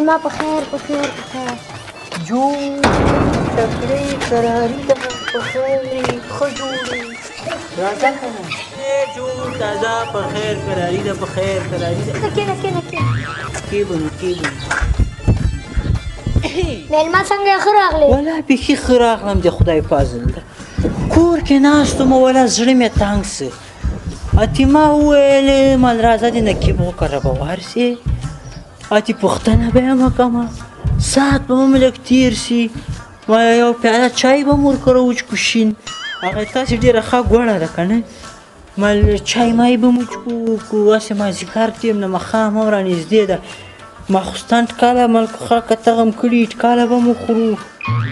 مېلمه په خیر په خیر په خیر جو چکړې کراري ده په خیر ښه جوړې راځه که نه جو تازه په خیر کراري ده په خیر کراري ده کېنه کېنه کېنه کېږو نو کېږو مېلمه څنګه ښه راغلی والله بیخي ښه راغلم د خدای فضل ده کور کې ناست وم والله زړه مې تنګ سه اتې ما وویل مال راځه د نقیب وکړه به ورسې اتې پوښتنه به یې وکړمه ساعت به مو لږ تېر سي ما یو پیاله چای به مو ورکړه وچکو شین هغه تاسې ډېره ښه ګوړه ده که نه مال چای مای به مو وچکو هسې مازدیګر ټیم نه ماښام هم رانږدې ده ماخوستن ټکاله ملکخوا که تغم کړي ټکاله به مو خورو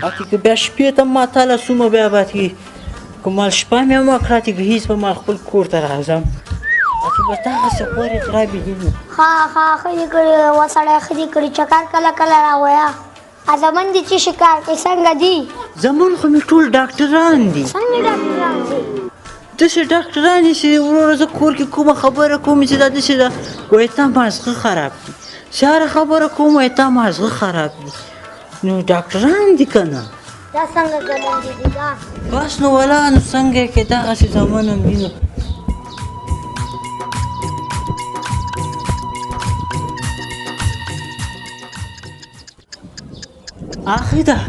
اتې که بیا شپې ته ماتله سومه بیا به اتې که مال شپه مې هم وکړه اتې که هېڅ به مال خپل کور ته راځم اتې به دغسې خورې خرابې دي نو ښه ښه دې کړي و سړی ښه دې کړي چکر کله کله راوایه زمون دي چې شکار کوي څنګه دي زمون خو مې ټول ډاکټران دي څنګه ډاکټران دي داسې ډاکټران دي چې وروره زه کور کې کومه خبره کوم چې دا داسې ده وایي تا مازغه خراب دي سهاره خبره کوم وایي تا مازغه خراب دي نو ډاکټران دي که نه دا څنګه زمون دي دا بس نو ولا نو څنګه کې دغسې زمون هم دي نو آخې ده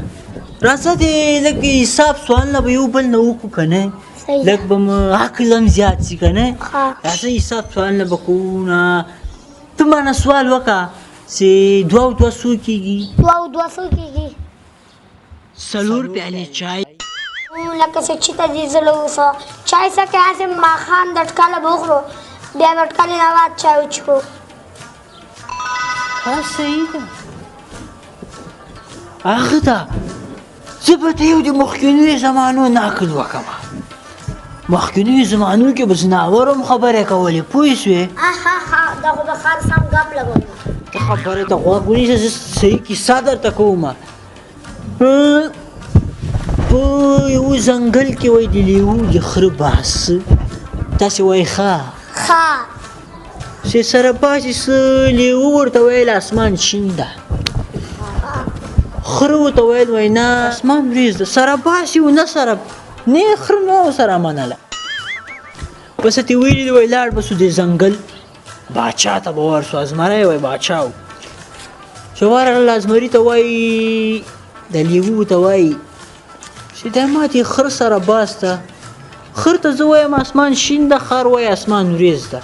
راځه دې لږ حساب سوالونه به یو بل نه وکړو که نه لږ به مو عقل هم زیات شي که نه راځه حساب سوالونه به کوو نه ته مانه سوال وکړه چې دوه او دوه څو کېږي دوه او دوه څو کېږي څلور پیالې چای لکه چې چېته دي زه له اوسه چای څه کوې هسې ماښام د ټکاله به وخورو بیا به ټکالې نه بعد چای وچکو ها صحیح ده هغه ده زه به ته یو د مخکینیو زمانو نقل وکړم مخکینیو زمانو کې به ځناور هم خبرې کولې پوه شوې دا خو به خان سم ګپ لګوم ته خبرې ته غوږ ونیسه زه صحیح کیسه درته کوم په یوه ځنګل کې وایي د لیوه د خره بحث تاسې وایي ښه چې سره باسي څه لیوه ورته ویل اسمان شین ده خره ورته ویل وایي نه اسمان وریځ ده سره باسي و نه سره نه خره نه سره منله بس ته ویلي وایي لاړ به سو د ځنګل باچا ته به ورسو ازمری وایي باچا و چې ورغله ازمري ته وایي د لیوه ته وایي چې دا ما دې خر سره باسته خر ته زه وایم اسمان شین ده خر وایي اسمان وریځ ده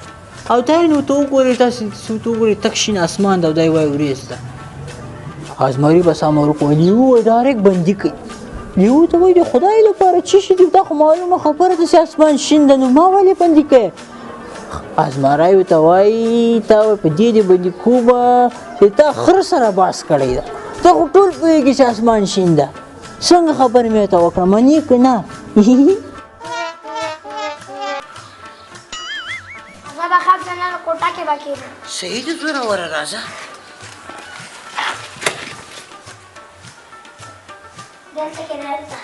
او دا یې نو ته وګورې تاسې ته وګورې تک شین اسمان ده او دا یې وایي وریځ ده ازمري بس امر وکړو لیوه وایي ډایرکټ بندي کوي لیوه ته وایي د خدای لپاره څه شي دي دا خو معلومه خبره ده چې اسمان شین ده نو ما ولې بندي کوې ازمری ورته وایي تا په دې دې بندي کومه چې تا خر سره باس کړی ده ته خو ټول پوهېږي چې اسمان شین ده څنګه خبرې مې ورته وکړه منې که نه زه به خب زه نن کوټه کې به کېږم صحیح ده زوروره راځه دلته کې دلته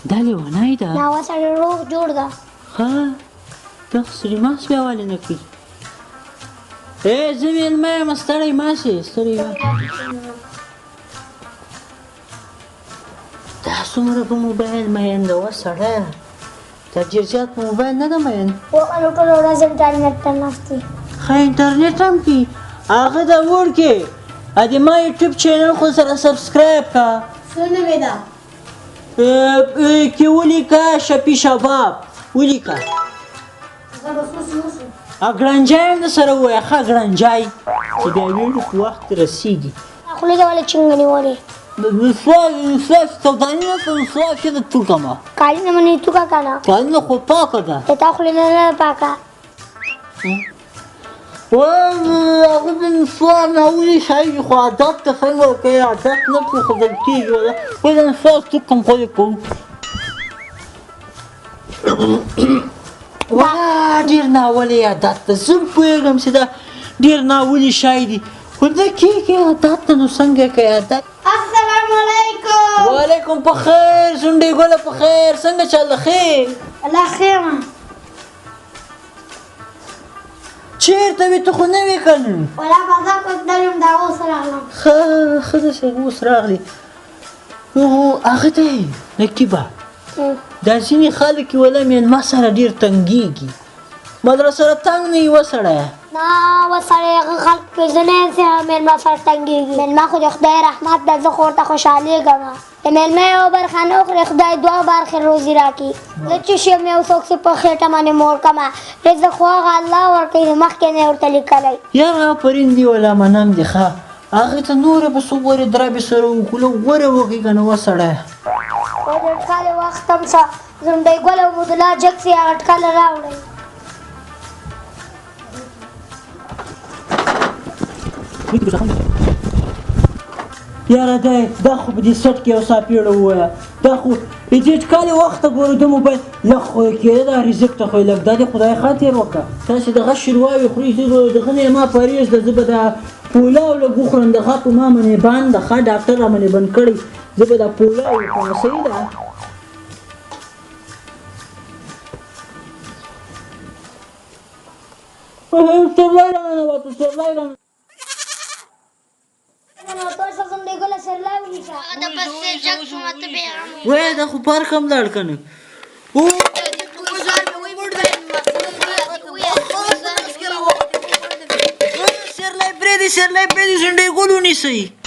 دا لیونی ده ناوه سړی روغ جوړ ده ښه دغسې ریماس بیا ولې نه کوي زه مېلمه یم ستړی مه شې ستړی دا څومره په موبایل مین ده وه سړی دا ډېر زیات په موبایل نه ده مین وقالو ټوله ورځ انټرنېټ ته ناست دي ښه انټرنېټ هم کي هغه ده وړکې ادې ما یوټیوب چینل خو سره سبسکرایب که څه نومې ده کې ولیکه شپي شباب ولیکه ګړنجی هم در سره ووایه ښه ګړنجی چې بیا ویډیو په وخت رسېږي خولې ته ولې چنګه نیولې سوداني نه مسواک چې ده تو کړمه کالي نه منې تو کا که نه کالونه خو پاکه ده د تا خولې نه نه پاکه هغه د مسواک نه ولې ښایي خو عادت ته څنګه ورکوي عادت نه پرېښودل کېږي خو د مسواک تو کوم خو یې کوو ډېر ناولې عادت ده زه پوهېږم چې دا ډېر ناولې شی دي خو دا کې عادت ته نو څنګه کې عادت السلام علیکم. وعلیکم په خیر سنډې ګله په خیر څنګه چل خیر الله خیر ما. چیرته وې ته خو نه وې کنه ولا بازار کو دلم دا اوس راغلم. ښه داسې اوس راغلی نو هغه ته نقیبه دا ځینې خلک ولا مېلمه سره ډېر تنګېږي ما در سره تنګ نه یې وسړی نه وسړی هغه خلک پېژنې چې مېلمه سره تنګېږي. مېلمه خو د خدای رحمت ده، زه خو ورته خوشحالېږم. د مېلمه یو برخه نه وخورې خدای دوه برخې روزي راکړي. زه چې شم یو څوک چې په خېټه باندې موړ کړمه رزق خو هغه الله ورکوي، مخکې نه یې ورته لیکلی. یاره آفرین دې ولا منم دې ښه هغې ته نوره به څو غورې درابې سره وکړو غوره وکړي که نه وسړی خو د اټکلې وخت هم شه زونډۍ ګل او مدلا جګ سي هغه اټکله راوړئ. یاره دا خو په دې سټ کې یو ساپېړه ووایه دا خو د دې ټکالې وخته ګورو د موبایل لږ خو یې کېده دا رزق ته خو یې لږ دا دې خدای خاطر وکړه تاسې دغه شورواوې خورئ دغه نه یې ما پرهېز ده زه به دا پولاو لږ وخورم دغه په ما باندې بند ده ښه ډاکټر را باندې بند کړی زه به دا پولاو وخورم صحیح ده سرلی راننوته سرلی راننوته وای دا خو پارک هم لاړ که نه سرلی پرېږدئ سرلی پرېږدئ سنډۍ ګل ونیسئ